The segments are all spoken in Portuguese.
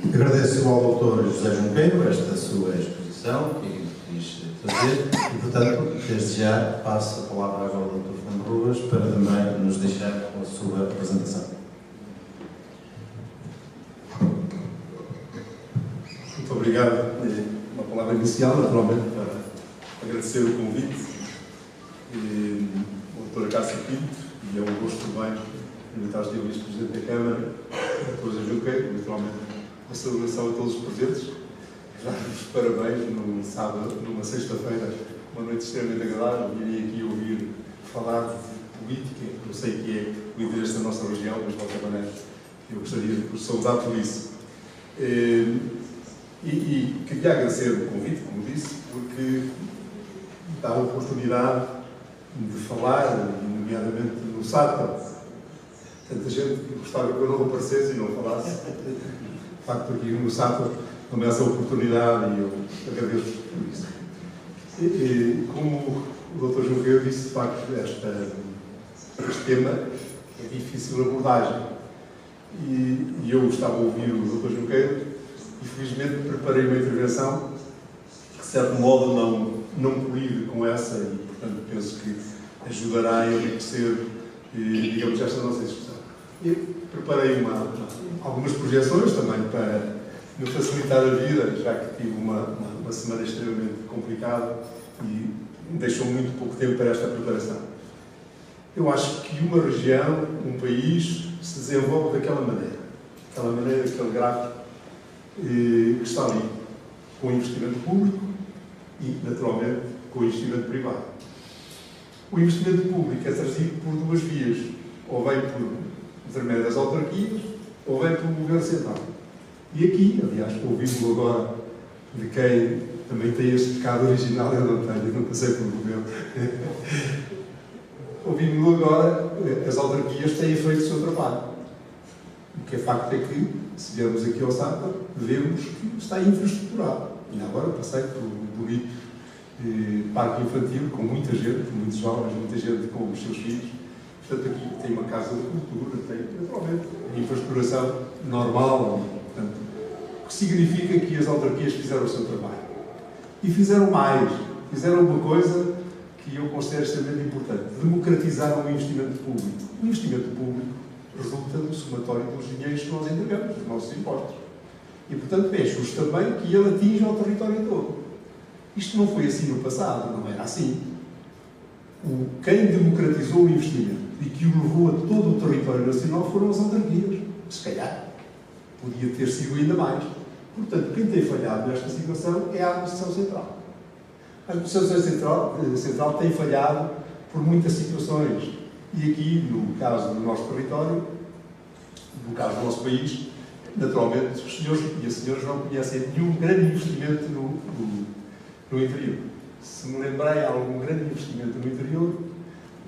Agradeço ao Dr. José Junqueiro esta sua exposição que quis fazer e, portanto, desde já passo a palavra agora ao Dr. Fernando Rubas para também nos deixar com a sua apresentação. Muito obrigado. Uma palavra inicial, naturalmente, para agradecer o convite ao Dr. Cássio Pinto, e é um gosto também invitar o Vice-Presidente da Câmara, o Dr. José Junqueiro, naturalmente, a saudação a todos os presentes. Dar-vos parabéns num sábado, numa sexta-feira, uma noite extremamente agradável. Virei aqui ouvir falar de política, eu sei que é o interesse da nossa região, mas de qualquer maneira eu gostaria de vos saudar por isso. E queria agradecer o convite, como disse, porque dá a oportunidade de falar, nomeadamente no SATA. Tanta gente que gostava que eu não aparecesse e não falasse. De facto, aqui no SATA dá-me essa oportunidade e eu agradeço por isso. Como o Dr. Junqueiro disse, de facto, este tema é difícil de abordagem. E eu estava a ouvir o Dr. Junqueiro e, felizmente, preparei uma intervenção que, de certo modo, não colide com essa e, portanto, penso que ajudará a enriquecer, digamos, esta nossa discussão. Eu preparei algumas projeções também para me facilitar a vida, já que tive uma semana extremamente complicada e deixou muito pouco tempo para esta preparação. Eu acho que uma região, um país, se desenvolve daquela maneira, aquele gráfico que está ali, com investimento público e, naturalmente, com investimento privado. O investimento público é trazido por duas vias, ou vem por intermédio das autarquias, ou vem pelo governo central. E aqui, aliás, ouvimos agora de quem também tem este pecado original, eu não passei pelo governo. Ouvimos agora, as autarquias têm feito o seu trabalho. O que é facto é que, se viermos aqui ao SATA, vemos que está infraestruturado. E agora passei por um bonito parque infantil, com muita gente, muitos jovens, muita gente com os seus filhos. Portanto, aqui tem uma casa de cultura, tem, naturalmente, a infraestruturação normal, portanto, o que significa que as autarquias fizeram o seu trabalho. E fizeram mais, fizeram uma coisa que eu considero extremamente importante: democratizaram o investimento público. O investimento público resulta do somatório dos dinheiros que nós entregamos, dos nossos impostos. E, portanto, é justo também que ele atinja o território todo. Isto não foi assim no passado, não era assim. Quem democratizou o investimento e que o levou a todo o território nacional foram as autarquias. Se calhar, podia ter sido ainda mais. Portanto, quem tem falhado nesta situação é a Administração Central. A Administração Central tem falhado por muitas situações. E aqui, no caso do nosso território, no caso do nosso país, naturalmente, os senhores e as senhoras não conhecem nenhum grande investimento no interior. Se me lembrei, há algum grande investimento no interior,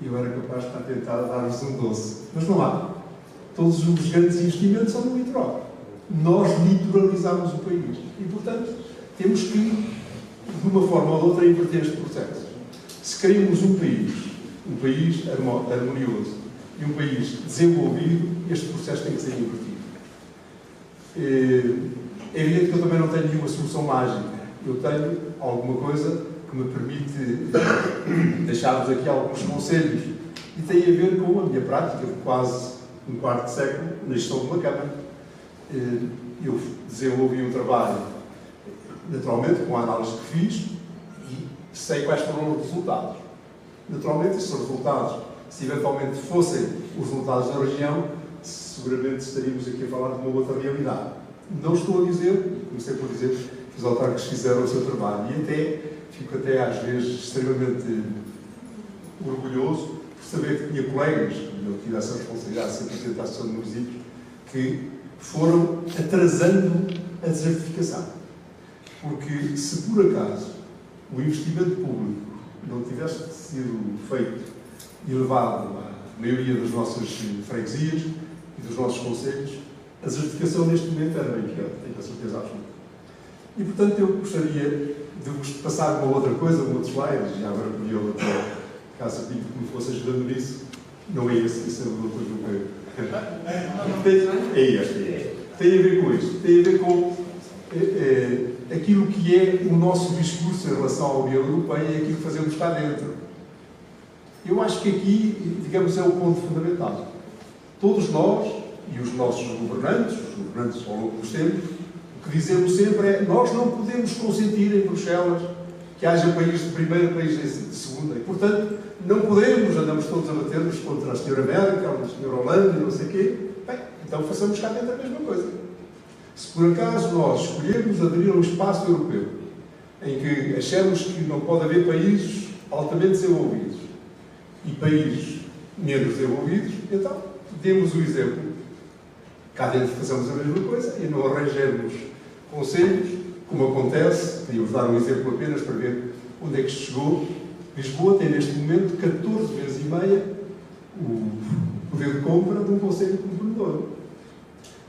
eu era capaz de estar a tentar dar-vos um doce. Mas não há. Todos os grandes investimentos são no litoral. Nós litoralizamos o país. E, portanto, temos que, de uma forma ou de outra, inverter este processo. Se queremos um país harmonioso e um país desenvolvido, este processo tem que ser invertido. É evidente que eu também não tenho nenhuma solução mágica. Eu tenho alguma coisa que me permite deixar-vos aqui alguns conselhos. E tem a ver com a minha prática de quase um quarto de século na gestão de uma Câmara. Eu desenvolvi um trabalho, naturalmente, com a análise que fiz e sei quais foram os resultados. Naturalmente, esses resultados, se eventualmente fossem os resultados da região, seguramente estaríamos aqui a falar de uma outra realidade. Não estou a dizer, comecei por dizer, que os autarcas fizeram o seu trabalho e fico às vezes extremamente orgulhoso por saber que tinha colegas, e eu tive essa responsabilidade sempre de tentar a Associação de Municípios, que foram atrasando a desertificação. Porque se por acaso o investimento público não tivesse sido feito e levado à maioria das nossas freguesias e dos nossos concelhos, a desertificação neste momento era bem pior, tenho a certeza absoluta. E, portanto, eu gostaria de vos passar uma outra coisa, um outro slide, já agora pedi ao Dr. Cássio Pinto que me fosse ajudando nisso. Não é esse, esse é o Dr. Junqueiro. É este. tem a ver com isto, tem a ver com aquilo que é o nosso discurso em relação à União Europeia e aquilo que fazemos cá dentro. Eu acho que aqui, digamos, é o ponto fundamental. Todos nós, e os nossos governantes, ao longo dos tempos, o que dizemos sempre é: nós não podemos consentir em Bruxelas que haja país de primeira, país de segunda. E, portanto, não podemos, andamos todos a bater-nos contra a senhora Merkel, a senhora Hollande, não sei o quê. Bem, então façamos cá dentro a mesma coisa. Se por acaso nós escolhermos aderir a um espaço europeu em que achamos que não pode haver países altamente desenvolvidos e países menos desenvolvidos, então demos o exemplo. Cá dentro façamos a mesma coisa e não arranjemos conselhos, como acontece. Podíamos dar um exemplo apenas para ver onde é que se chegou. Lisboa tem neste momento 14 vezes e meia o poder de compra de um conselho de governador.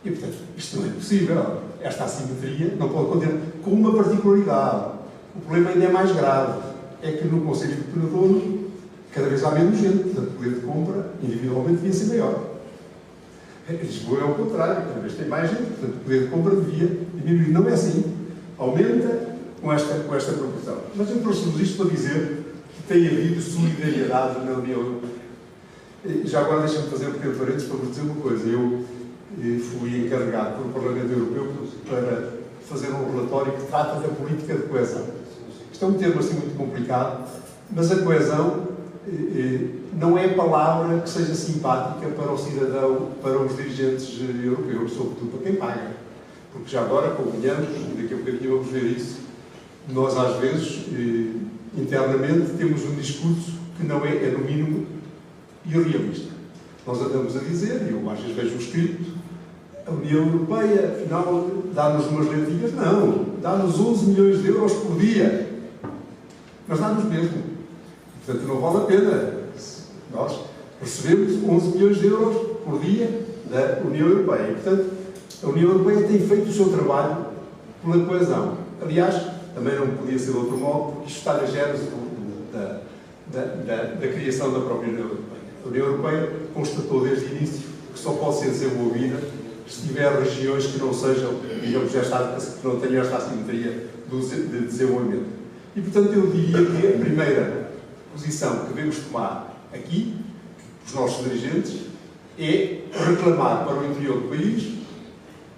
E, portanto, isto não é possível. Esta assimetria não pode conter, com uma particularidade. O problema ainda é mais grave. É que no conselho de governador cada vez há menos gente, portanto, o poder de compra individualmente devia ser maior. Em Lisboa é o contrário, cada vez tem mais gente, portanto, o poder de compra devia diminuir. Não é assim. Aumenta com esta proporção. Mas eu trouxe-vos isto para dizer que tem havido solidariedade na União Europeia. Já agora deixem-me fazer um pequeno parênteses para vos dizer uma coisa. Eu fui encarregado pelo Parlamento Europeu para fazer um relatório que trata da política de coesão. Isto é um termo assim muito complicado, mas a coesão não é palavra que seja simpática para o cidadão, para os dirigentes europeus, sobretudo para quem paga. Porque já agora, convenhamos, daqui a bocadinho vamos ver isso, nós às vezes, internamente, temos um discurso que não é no mínimo, irrealista. Nós andamos a dizer, e eu às vezes vejo escrito, a União Europeia, afinal, dá-nos umas lentilhas. Não, dá-nos 11 milhões de euros por dia. Mas dá-nos mesmo. Portanto, não vale a pena. Nós recebemos 11 milhões de euros por dia da União Europeia. E, portanto, a União Europeia tem feito o seu trabalho pela coesão. Aliás, também não podia ser de outro modo, porque isto está na gênese da criação da própria União Europeia. A União Europeia constatou desde o início que só pode ser desenvolvida se tiver regiões que não sejam, digamos, que não tenham esta assimetria de desenvolvimento. E, portanto, eu diria que a primeira posição que devemos tomar aqui, os nossos dirigentes, é reclamar para o interior do país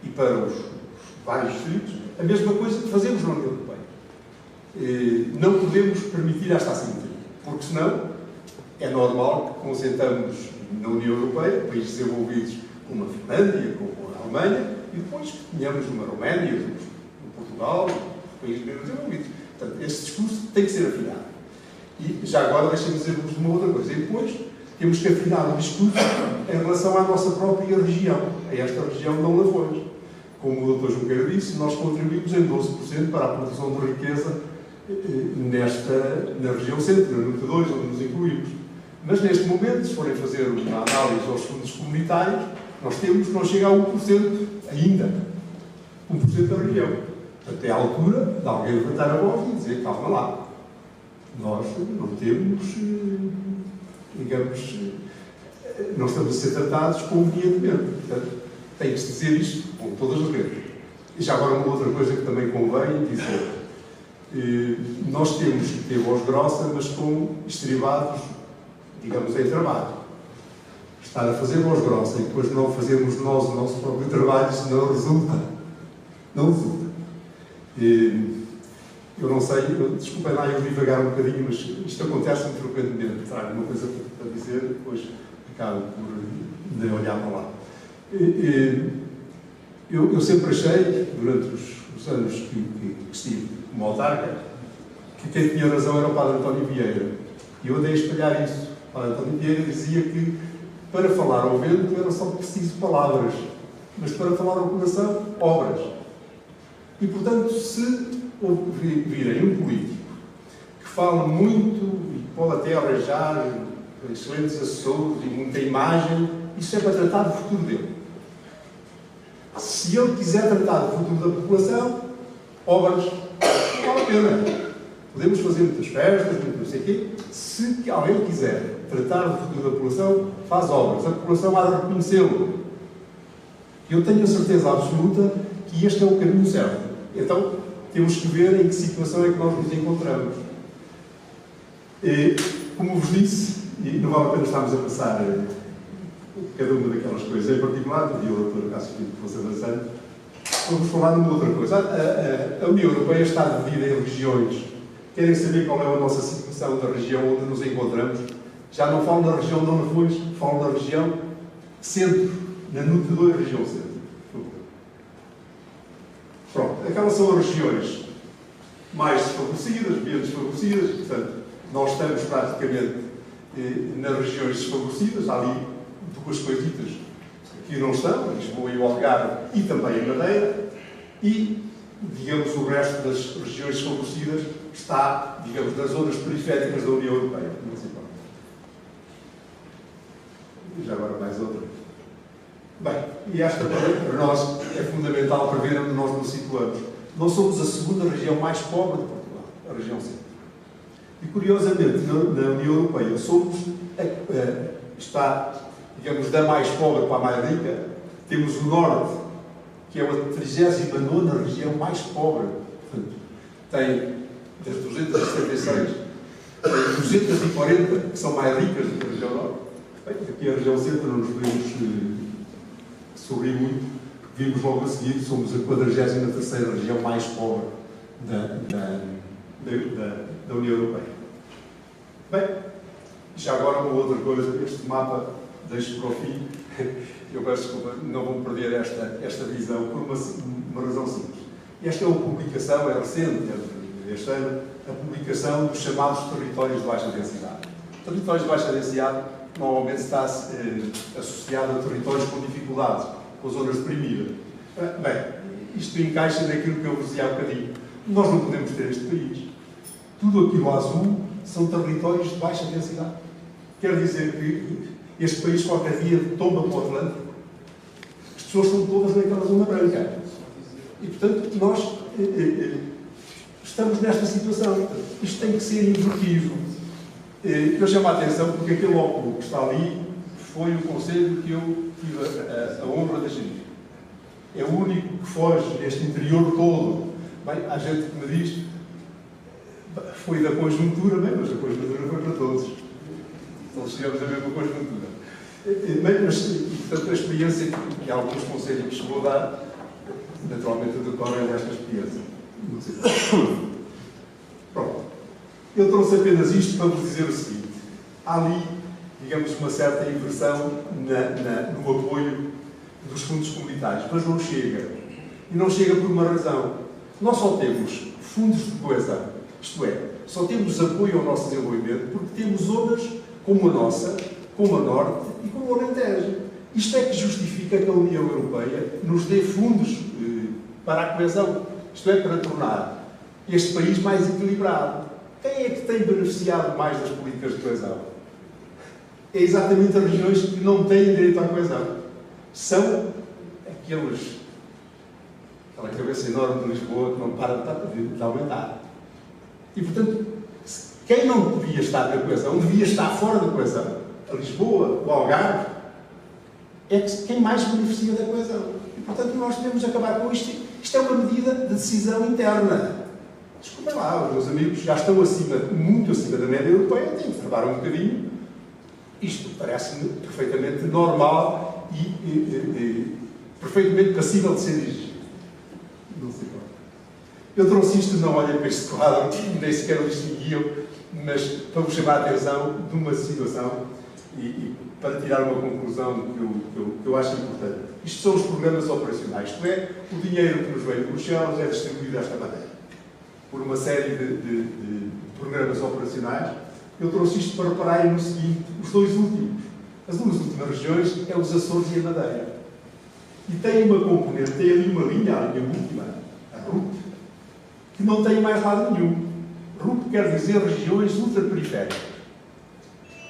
e para os vários distritos a mesma coisa que fazemos na União Europeia. Não podemos permitir esta assimetria, porque senão é normal que consentamos na União Europeia países desenvolvidos como a Finlândia, como a Alemanha, e depois que tenhamos uma Roménia, no Portugal, países menos desenvolvidos. Portanto, este discurso tem que ser afinado. E já agora deixem-me dizer-vos uma outra coisa. E depois temos que afinar o discurso em relação à nossa própria região, a esta região de Dom Lafões. Como o Dr. Junqueira disse, nós contribuímos em 12% para a produção de riqueza na região centro, no número 2, onde nos incluímos. Mas neste momento, se forem fazer uma análise aos fundos comunitários, nós temos que não chega a 1% ainda. 1% da região. Portanto, é a altura de alguém levantar a voz e dizer: calma lá, nós não temos, digamos, não estamos a ser tratados convenientemente. Portanto, tem que se dizer isto com todas as letras. E já agora uma outra coisa que também convém dizer. Nós temos que ter voz grossa, mas com estribados, digamos, em trabalho. Estar a fazer voz grossa e depois não fazermos nós o nosso próprio trabalho, isso não resulta. Não resulta. Eu não sei, desculpem lá eu divagar um bocadinho, mas isto acontece muito frequentemente. Trago uma coisa para dizer, depois acabo por de olhar para lá. Eu sempre achei, durante os anos que estive como autarca, que quem tinha razão era o Padre António Vieira. E eu andei a espalhar isso. O Padre António Vieira dizia que para falar ao vento era só preciso palavras, mas para falar ao coração, obras. E, portanto, se virem um político que fala muito e pode até arranjar excelentes assessores e muita imagem, isso é para tratar do futuro dele. Se ele quiser tratar do futuro da população, obras, não vale a pena. Podemos fazer muitas festas, muito não sei o quê. Se alguém quiser tratar do futuro da população, faz obras. A população há de reconhecê-lo. Eu tenho a certeza absoluta que este é o caminho certo. Então, temos que ver em que situação é que nós nos encontramos. Como vos disse, e não vale a pena estarmos a passar cada uma daquelas coisas em particular, pedi ao Dr. Cássio Pinto que fosse avançando, vamos falar de uma outra coisa. A União Europeia está dividida em regiões. Querem saber qual é a nossa situação da região onde nos encontramos? Já não falo da região de onde fomos, falo da região centro, na núcleo da região centro. Pronto, aquelas são as regiões mais desfavorecidas, menos desfavorecidas, portanto, nós estamos praticamente nas regiões desfavorecidas, há ali duas coisitas que não estão, Lisboa e o Algarve, e também a Madeira, e, digamos, o resto das regiões desfavorecidas está, digamos, nas zonas periféricas da União Europeia. E já agora mais outra. Bem, e esta para nós é fundamental para ver onde nós nos situamos. Nós somos a segunda região mais pobre de Portugal, a região centro. E, curiosamente, na União Europeia, somos, está, digamos, da mais pobre para a mais rica. Temos o Norte, que é a 39ª região mais pobre. Portanto, tem das 276, tem 240 que são mais ricas do que a região Norte. Bem, aqui a região centro não nos podemos sorrir muito, porque vimos logo a seguir, somos a 43ª região mais pobre da União Europeia. Bem, já agora uma outra coisa, este mapa deixo para o fim, eu peço desculpa, não vou perder esta visão por uma razão simples. Esta é uma publicação, é recente, este ano, a publicação dos chamados territórios de baixa densidade. Territórios de baixa densidade normalmente está associado a territórios com dificuldades, com zonas deprimidas. Bem, isto encaixa naquilo que eu vos dizia há bocadinho. Nós não podemos ter este país. Tudo aquilo azul são territórios de baixa densidade. Quer dizer que este país qualquer dia tomba para o Atlântico. As pessoas estão todas naquela zona branca. E, portanto, nós estamos nesta situação. Isto tem que ser invertido. Eu chamo a atenção porque aquele óculo que está ali foi o conselho que eu tive a honra de gerir. É o único que foge deste interior todo. Bem, há gente que me diz foi da conjuntura, bem, mas a conjuntura foi para todos. Todos chegamos a mesma conjuntura. Mas, portanto, a experiência que alguns conselhos que chegou a dar, naturalmente, decorrem desta experiência. Não sei. Pronto. Eu trouxe apenas isto para vos dizer o seguinte. Há ali, digamos, uma certa inversão no apoio dos fundos comunitários, mas não chega. E não chega por uma razão. Nós só temos fundos de coesão, isto é, só temos apoio ao nosso desenvolvimento porque temos zonas como a nossa, como a Norte e como o Alentejo. Isto é que justifica que a União Europeia nos dê fundos para a coesão, isto é, para tornar este país mais equilibrado. Quem é que tem beneficiado mais das políticas de coesão? É exatamente as regiões que não têm direito à coesão. São aquela cabeça enorme de Lisboa que não para de aumentar. E, portanto, quem não devia estar na coesão, devia estar fora da coesão. A Lisboa, o Algarve, é quem mais beneficia da coesão. E, portanto, nós devemos acabar com isto. Isto é uma medida de decisão interna. Desculpem lá, os meus amigos já estão muito acima da média europeia, têm que trabalhar um bocadinho. Isto parece-me perfeitamente normal e perfeitamente passível de ser exigido. Não sei qual. Eu trouxe isto, não olhem para este quadro, nem sequer o distinguiam, mas para vos chamar a atenção de uma situação e para tirar uma conclusão que eu acho importante. Isto são os programas operacionais, isto é, o dinheiro que nos vem de Bruxelas é distribuído desta maneira, por uma série de programas operacionais. Eu trouxe isto para repararem no seguinte, os dois últimos. As duas últimas regiões é os Açores e a Madeira. E tem uma componente, tem ali uma linha, a linha última, a RUT, que não tem mais lado nenhum. RUT quer dizer regiões ultraperiféricas.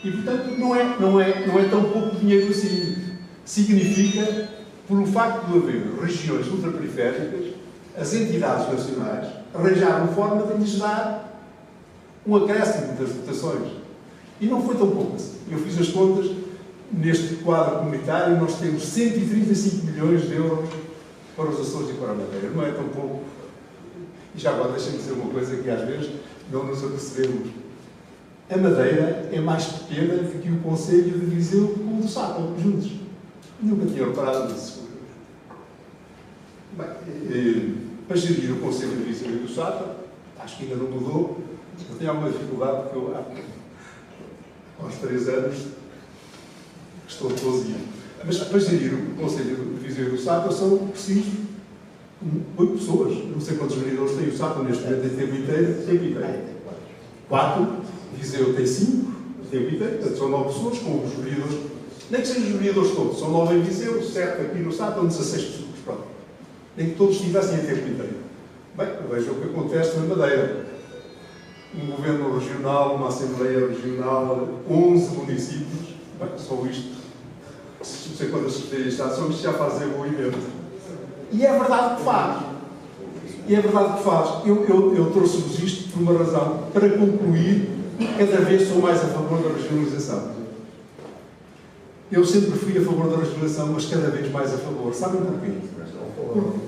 E, portanto, não é tão pouco dinheiro assim. Significa, pelo facto de haver regiões ultraperiféricas, as entidades nacionais arranjaram forma de lhes dar um acréscimo das dotações. E não foi tão pouco assim. Eu fiz as contas, neste quadro comunitário, nós temos 135 milhões de euros para os Açores e para a Madeira. Não é tão pouco. E já agora deixem-me dizer uma coisa que às vezes não nos apercebemos. A Madeira é mais pequena do que o Conselho de Viseu com o do Sátão, juntos. Nunca tinha reparado nisso. Bem, para gerir o Conselho de Viseu e do Sátão, acho que ainda não mudou. Eu tenho alguma dificuldade porque eu, aos 3 anos, estou 12 anos. Mas para gerir o Conselho de Viseu e do Sátão são precisos 8 pessoas. Não sei quantos vereadores tem o Sátão neste momento, em tempo inteiro. 4. Viseu tem 5, tempo inteiro. Portanto, são 9 pessoas com os vereadores. Nem que sejam os vereadores todos. São 9 em Viseu, 7 aqui no Sátão, 16 pessoas. Pronto. Nem que todos estivessem em tempo inteiro. Bem, veja o que acontece na Madeira. Um governo regional, uma Assembleia Regional, 11 municípios. Bem, só isto. Não sei quantas secretarias são, isto já faz desenvolvimento. E é verdade que faz. Eu trouxe-vos isto por uma razão. Para concluir, cada vez sou mais a favor da regionalização. Eu sempre fui a favor da regionalização, mas cada vez mais a favor. Sabem porquê? Porque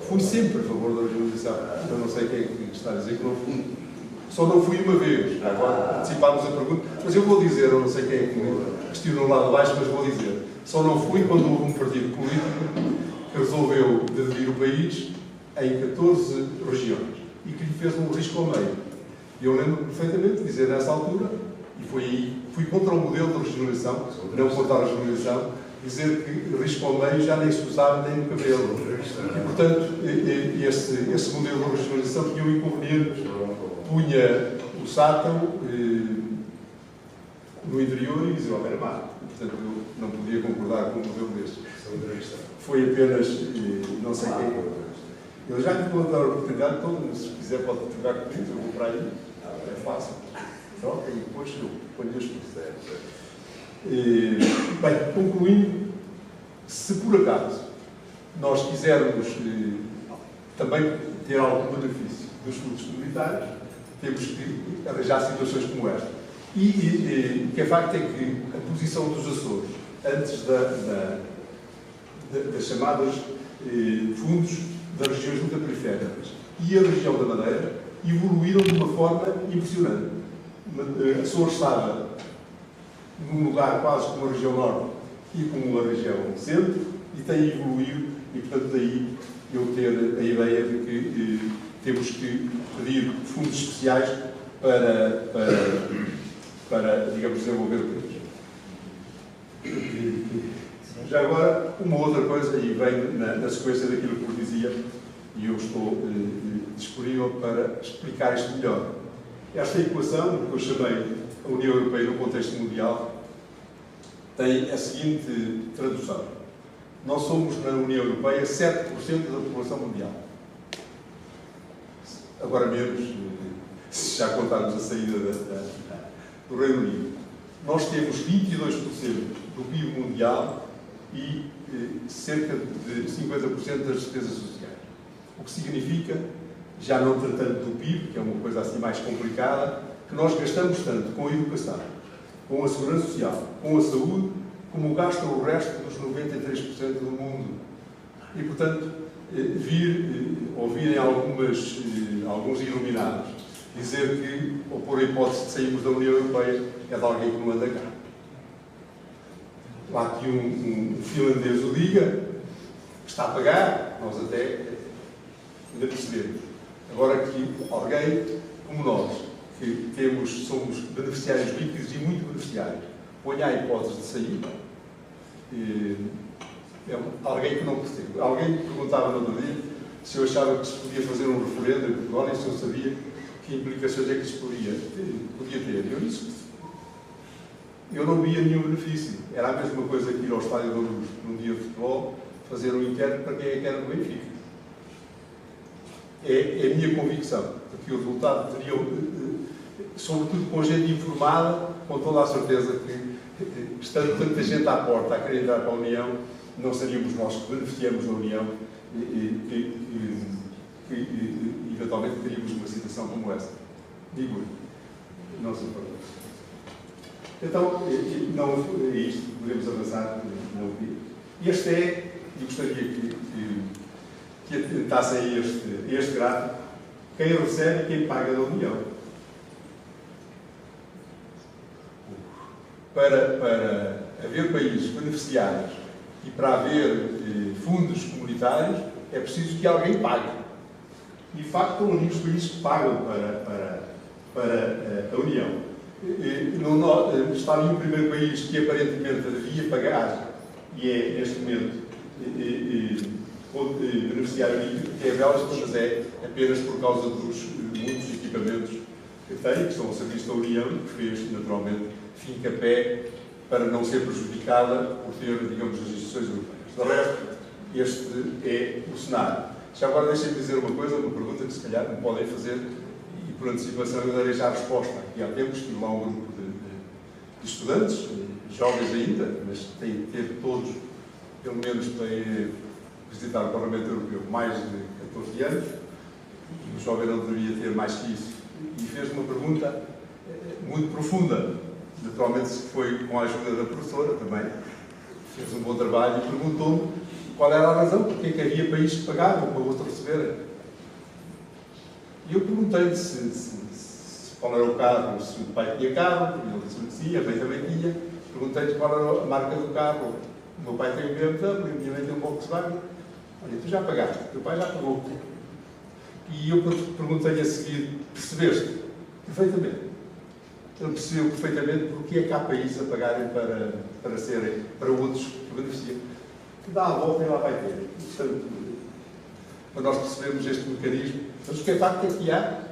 fui sempre a favor da regionalização. Eu não sei quem é que está a dizer que não fui. Só não fui uma vez. Agora antecipámos a pergunta. Mas eu vou dizer, eu não sei quem é que me questionou lá de baixo, mas vou dizer. Só não fui quando houve um partido político que resolveu dividir o país em 14 regiões e que lhe fez um risco ao meio. E eu lembro perfeitamente de dizer nessa altura, e foi aí, fui contra o modelo de regionalização, não contra a regionalização, dizer que risco ao meio já nem se usava nem no cabelo. E, portanto, esse modelo de regionalização tinha um inconveniente. Punha o Sátão no interior e Viseu à beira-mar. Portanto, eu não podia concordar com um modelo deste. Foi apenas, não sei quem. Eu já lhe vou dar a oportunidade, então, se quiser pode trocar comigo, eu vou para aí. É fácil. Troca e depois eu ponho as coisas. Bem, concluindo, se por acaso nós quisermos também ter algum benefício dos fundos comunitários, temos que arranjar situações como esta. E o que é facto é que a posição dos Açores, antes das chamadas fundos das regiões ultraperiféricas e a região da Madeira, evoluíram de uma forma impressionante. Açores estava num lugar quase como a região norte e como a região centro, e tem evoluído, e portanto daí eu ter a ideia de que temos que pedir fundos especiais para digamos, desenvolver o país. Já agora, uma outra coisa, e vem na sequência daquilo que eu dizia, e eu estou disponível para explicar isto melhor. Esta equação, que eu chamei a União Europeia no contexto mundial, tem a seguinte tradução. Nós somos, na União Europeia, 7% da população mundial. Agora menos, se já contarmos a saída do Reino Unido. Nós temos 22% do PIB mundial e cerca de 50% das despesas sociais. O que significa, já não tratando do PIB, que é uma coisa assim mais complicada, que nós gastamos tanto com a educação, com a segurança social, com a saúde, como gastam o resto dos 93% do mundo. E, portanto, ouvirem alguns iluminados dizer que, ou por a hipótese de sairmos da União Europeia, é de alguém que não anda cá. Lá que um finlandês o diga, está a pagar, nós até ainda percebemos. Agora que alguém como nós, que somos beneficiários líquidos e muito beneficiários, ponha a hipótese de sair, é alguém que não percebe. Alguém me perguntava no outro dia se eu achava que se podia fazer um referendo em Portugal e se eu sabia que implicações é que isso podia ter. Eu disse que eu não via nenhum benefício. Era a mesma coisa que ir ao Estádio da Luz num dia de futebol, fazer um inquérito para quem é que era do Benfica. É a minha convicção, porque o resultado teria, sobretudo com gente informada, com toda a certeza que, estando tanta gente à porta a querer entrar para a União, não seríamos nós que beneficiamos da União e eventualmente teríamos uma situação como essa. Digo, não se Então, não é isto, podemos avançar. Não. Este é, e gostaria que atentasse aí este gráfico, quem recebe e quem paga da União. Para haver países beneficiários e para haver fundos comunitários, é preciso que alguém pague. E, de facto, estão ali os países que pagam para a União. Está ali o primeiro país que aparentemente devia pagar, e é, neste momento, beneficiário que é a Bélgica, mas é apenas por causa dos muitos equipamentos que tem, que estão ao serviço da União e que fez, naturalmente, fim-capé para não ser prejudicada por ter, digamos, as instituições europeias. De resto, este é o cenário. Já agora deixem-me dizer uma coisa, uma pergunta que se calhar me podem fazer, e por antecipação eu darei já a resposta. Aqui há tempos tive lá um grupo de estudantes, jovens ainda, mas têm que ter todos, pelo menos para ir visitar o Parlamento Europeu, mais de 14 anos. O jovem não deveria ter mais que isso. E fez uma pergunta muito profunda. Naturalmente, foi com a ajuda da professora também. Fez um bom trabalho e perguntou-me qual era a razão, porque é que havia países que pagavam para outros receberem. E eu perguntei-lhe qual era o carro, se o pai tinha carro, ele disse que sim, a mãe também tinha. Perguntei-lhe qual era a marca do carro. O meu pai tem um BMW, a minha mãe tem um Volkswagen. Olha, tu já pagaste, o teu pai já pagou. E eu perguntei-lhe a seguir, percebeste? Perfeitamente. Ele percebeu perfeitamente porque é que há países a pagarem para outros que beneficiam. Que dá a volta e lá vai ter. Portanto, para nós percebermos este mecanismo, mas o que é facto é que há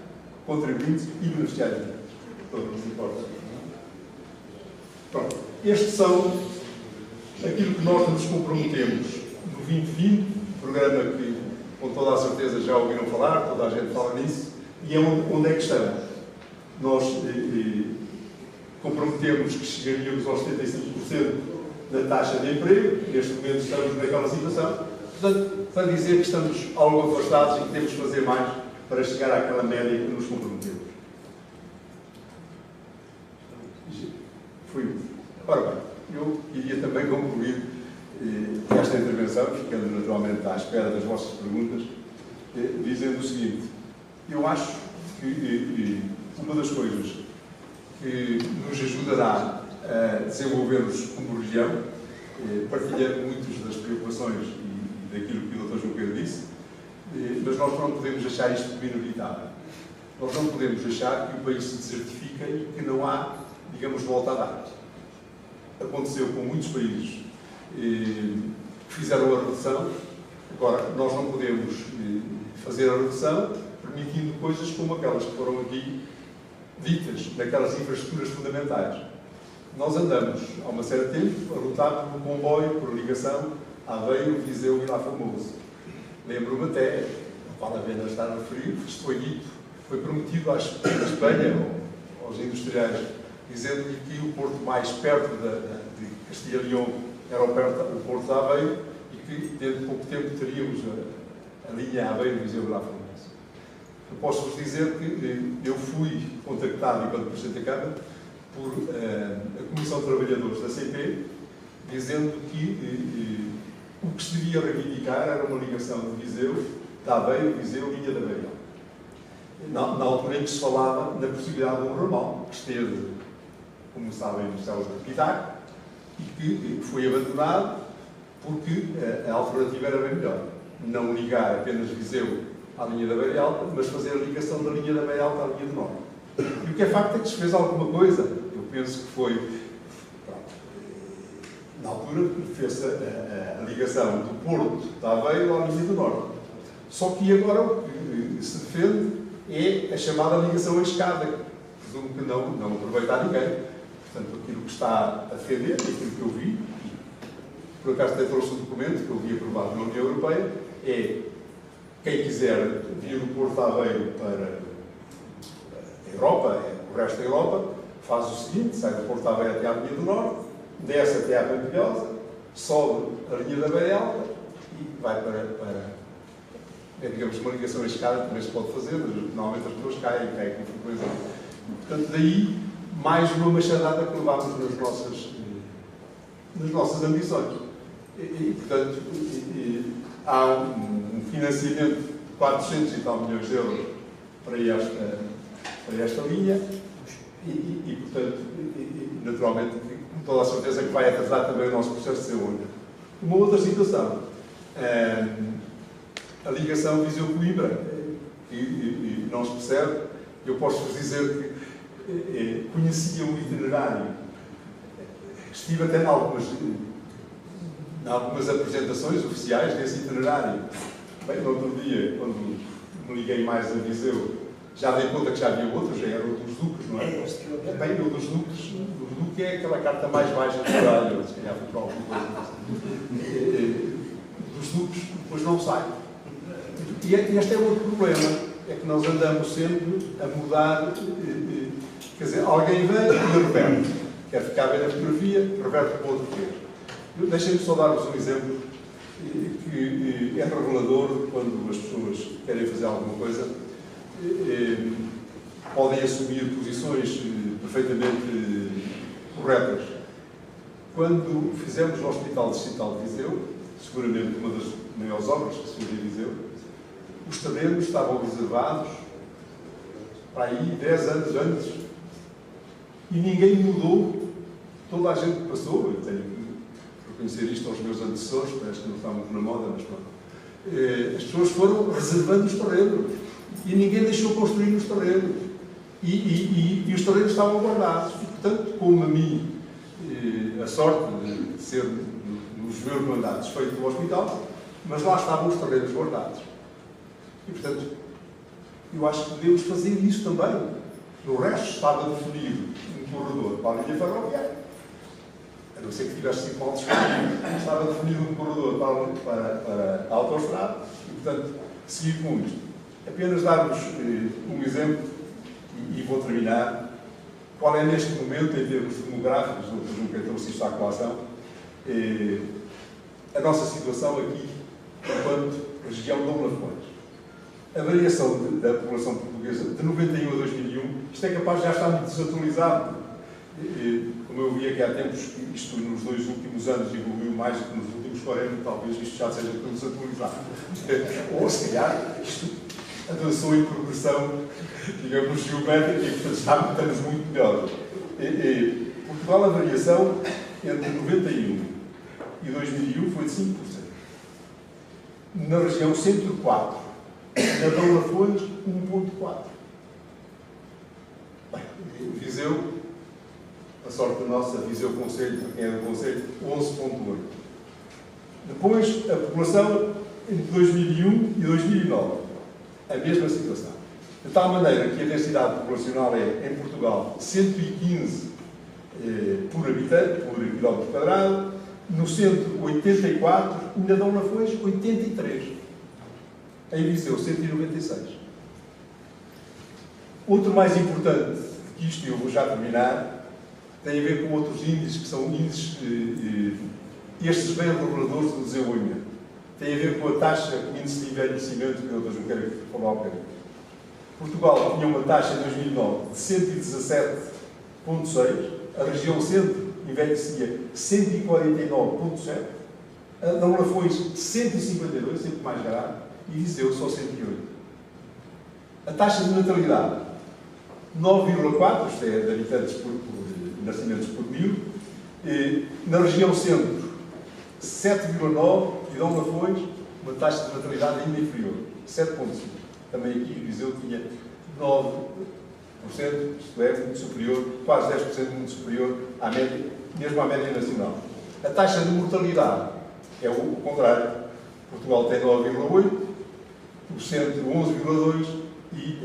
contribuintes e beneficiários. Todos nos importa. Pronto. Estes são aquilo que nós nos comprometemos no 2020, programa que, com toda a certeza, já ouviram falar, toda a gente fala nisso, e é onde é que estamos. Nós comprometemos que chegaríamos aos 75% da taxa de emprego, neste momento estamos naquela situação, portanto, para dizer que estamos algo afastados e que temos que fazer mais para chegar àquela média que nos comprometemos. Fui. Ora bem, eu iria também concluir esta intervenção, ficando naturalmente à espera das vossas perguntas, dizendo o seguinte: eu acho que uma das coisas que nos ajudará a desenvolver-nos como região, partilhando muitas das preocupações e daquilo que o Dr. João Pedro disse, mas nós não podemos achar isto minoritário. Nós não podemos achar que o país se desertifica e que não há, digamos, volta a dar. Aconteceu com muitos países que fizeram a redução. Agora, nós não podemos fazer a redução permitindo coisas como aquelas que foram aqui ditas, naquelas infraestruturas fundamentais. Nós andamos, há uma série de tempo, a lutar por um comboio, por ligação Aveiro, Viseu e Vila Formosa. Lembro-me até, não vale a pena estar a referir, isto foi dito, foi prometido à Espanha, aos industriais, dizendo-lhe que o porto mais perto de Castilla e León era o porto de Aveiro e que dentro de pouco tempo teríamos a linha Aveiro, Viseu e Vila Formosa. Eu posso-vos dizer que eu fui contactado, enquanto Presidente da Câmara, por a Comissão de Trabalhadores da CP, dizendo que o que se devia reivindicar era uma ligação de Viseu, de Aveiro, Viseu, linha da Beira. Na altura em que se falava na possibilidade de um ramal, que esteve, como sabem, nos céus de Pitaco, e que foi abandonado porque a alternativa era bem melhor. Não ligar apenas Viseu à linha da Beira Alta, mas fazer a ligação da linha da Beira Alta à linha do Norte. E o que é facto é que se fez alguma coisa. Eu penso que foi, na altura, fez a ligação do Porto de Aveiro à linha do Norte. Só que agora o que se defende é a chamada ligação à escada, que presumo que não aproveita a ninguém. Portanto, aquilo que está a defender, aquilo que eu vi, por acaso até trouxe um documento que eu vi aprovado na União Europeia, é quem quiser vir do Porto de Aveiro para a Europa, o resto da Europa, faz o seguinte: sai do Porto de Aveiro até à linha do Norte, desce até à Pampilhosa, sobe a linha da Beira Alta e vai para digamos, uma ligação à escada, também se pode fazer, mas normalmente as pessoas caem com frequência. Portanto, daí mais uma machadada que levámos nas nossas ambições. Portanto, há um financiamento de 400 e tal milhões de euros para esta linha e portanto, naturalmente, com toda a certeza que vai atrasar também o nosso processo de desenvolvimento. Uma outra situação, a ligação Viseu-Coimbra, e não se percebe, eu posso-vos dizer que conhecia o itinerário, estive até em algumas apresentações oficiais desse itinerário. Bem, no outro dia, quando me liguei mais a Viseu, já dei conta que já havia outros, já era o dos Duques, não é? Bem, o dos Duques, o Duque é aquela carta mais baixa do horário, se calhar foi para alguma coisa. Dos Duques, depois não sai. E este é outro problema, é que nós andamos sempre a mudar, quer dizer, alguém vem e reverte. Quer ficar a ver a fotografia, reverte para outro vez. Deixem-me só dar-vos um exemplo que é revelador quando as pessoas querem fazer alguma coisa, podem assumir posições perfeitamente corretas. Quando fizemos o Hospital Distrital de Viseu, seguramente uma das maiores obras que se fez em Viseu, os terrenos estavam reservados para aí 10 anos antes e ninguém mudou, toda a gente passou. Eu tenho que reconhecer isto aos meus antecessores, parece que não está muito na moda, mas pronto. As pessoas foram reservando os terrenos e ninguém deixou construir nos terrenos e os terrenos estavam guardados. E, portanto, como a mim a sorte de ser nos meus mandatos feito do hospital, mas lá estavam os terrenos guardados. E, portanto, eu acho que podemos fazer isso também. No resto estava definido um corredor para a linha ferroviária, a não ser que tivesse 5 pontos, estava definido um corredor para a autoestrada e, portanto, seguir com isto. Apenas dar-vos um exemplo e vou terminar. Qual é neste momento, em termos demográficos, eu presumo que trouxe isto à colação, a nossa situação aqui, enquanto região de Dom Lafões. A variação da população portuguesa de 91 a 2001, isto é capaz de já estar muito desatualizado. Como eu vi aqui há tempos, isto nos 2 últimos anos evoluiu mais do que nos últimos 40, talvez isto já seja tudo desatualizado. Ou, se calhar, isto avançou em progressão, digamos, geométrica e, portanto, estamos muito melhor. Portugal, a variação entre 91 e 2001 foi de 5%. Na região centro, 4%. Na Dom Lafões, 1,4%. Bem, Viseu, a sorte nossa, Viseu Conselho, para quem é do Conselho, 11,8%. Depois, a população entre 2001 e 2009, a mesma situação. De tal maneira que a densidade populacional é, em Portugal, 115 por habitante, por quilómetro quadrado, no centro, 84, e na Dom Lafões, 83. Em Viseu, 196. Outro mais importante que isto, e eu vou já terminar, tem a ver com outros índices, que são índices, estes bem reveladores do desenvolvimento. Tem a ver com a taxa, o índice de envelhecimento, que eu não quero falar ao bocadinho. Portugal tinha uma taxa em 2009 de 117,6, a região centro envelhecia 149,7, a Dom Lafões 152, sempre mais grave, e Viseu só 108. A taxa de natalidade, 9,4, isto é de habitantes por nascimentos por mil, na região centro, 7,9, e Dom Lafões, uma taxa de natalidade ainda inferior, 7,5. Também aqui Viseu tinha 9%, isto é, muito superior, quase 10% muito superior à média, mesmo à média nacional. A taxa de mortalidade é o contrário. Portugal tem 9,8%, o centro 11,2% e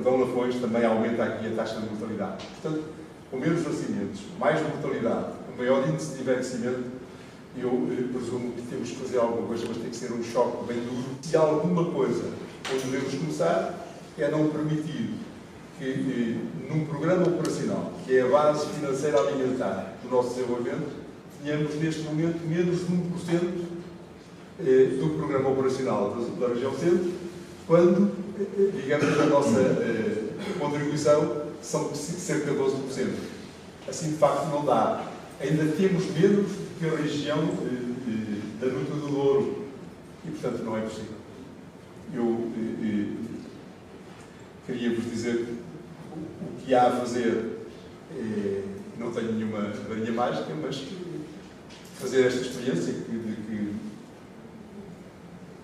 Dom Lafões também aumenta aqui a taxa de mortalidade. Portanto, com menos nascimentos, mais mortalidade, com maior índice de envelhecimento, eu presumo que temos que fazer alguma coisa, mas tem que ser um choque bem duro. Se há alguma coisa onde devemos começar, é não permitir que num programa operacional, que é a base financeira alimentar do nosso desenvolvimento, tenhamos neste momento menos de 1% do programa operacional da região centro, quando, digamos, a nossa contribuição são cerca de 12%. Assim, de facto, não dá. Ainda temos menos do que a região da Nuta do Douro. E, portanto, não é possível. Eu queria vos dizer o que há a fazer. Não tenho nenhuma varinha mágica, mas fazer esta experiência de que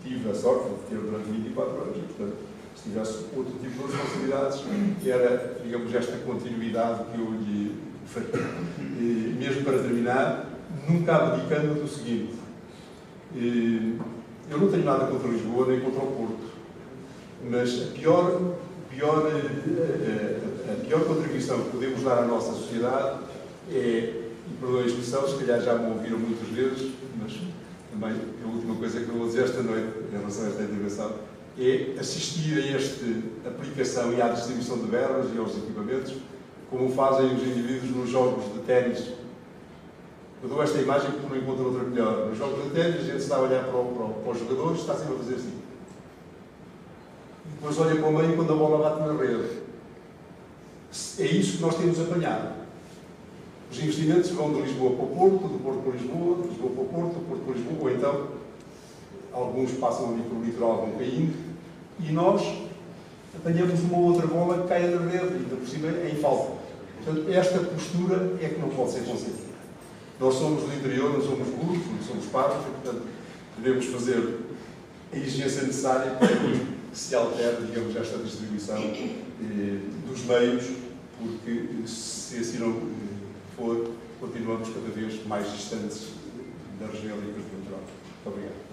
tive a sorte de ter durante 24 anos. E, portanto, se tivesse outro tipo de responsabilidades, era, digamos, esta continuidade que eu lhe faria. Mesmo para terminar, nunca abdicando do seguinte. Eu não tenho nada contra Lisboa nem contra o Porto, mas a pior contribuição que podemos dar à nossa sociedade é, e perdoem a expressão, se calhar já me ouviram muitas vezes, mas também a última coisa que eu vou dizer esta noite em relação a esta intervenção é assistir a esta aplicação e à distribuição de verbas e aos equipamentos como fazem os indivíduos nos jogos de ténis. Eu dou esta imagem porque não encontro outra melhor. Nos jogos de ténis, a gente está a olhar para os jogadores e está sempre a fazer assim. Depois olha para o meio quando a bola bate na rede. É isso que nós temos apanhado. Os investimentos vão de Lisboa para o Porto, do Porto para Lisboa, de Lisboa para o Porto, do Porto para Lisboa, ou então alguns passam ali pelo litoral, vão caindo, e nós apanhamos uma outra bola que cai na rede, e ainda por cima é em falta. Portanto, esta postura é que não pode ser concebida. Nós somos do interior, não somos burros, não somos parvos, e, portanto, devemos fazer a exigência necessária para que se altere, digamos, esta distribuição dos meios, porque se assim não for, continuamos cada vez mais distantes da região agrícola. Muito obrigado.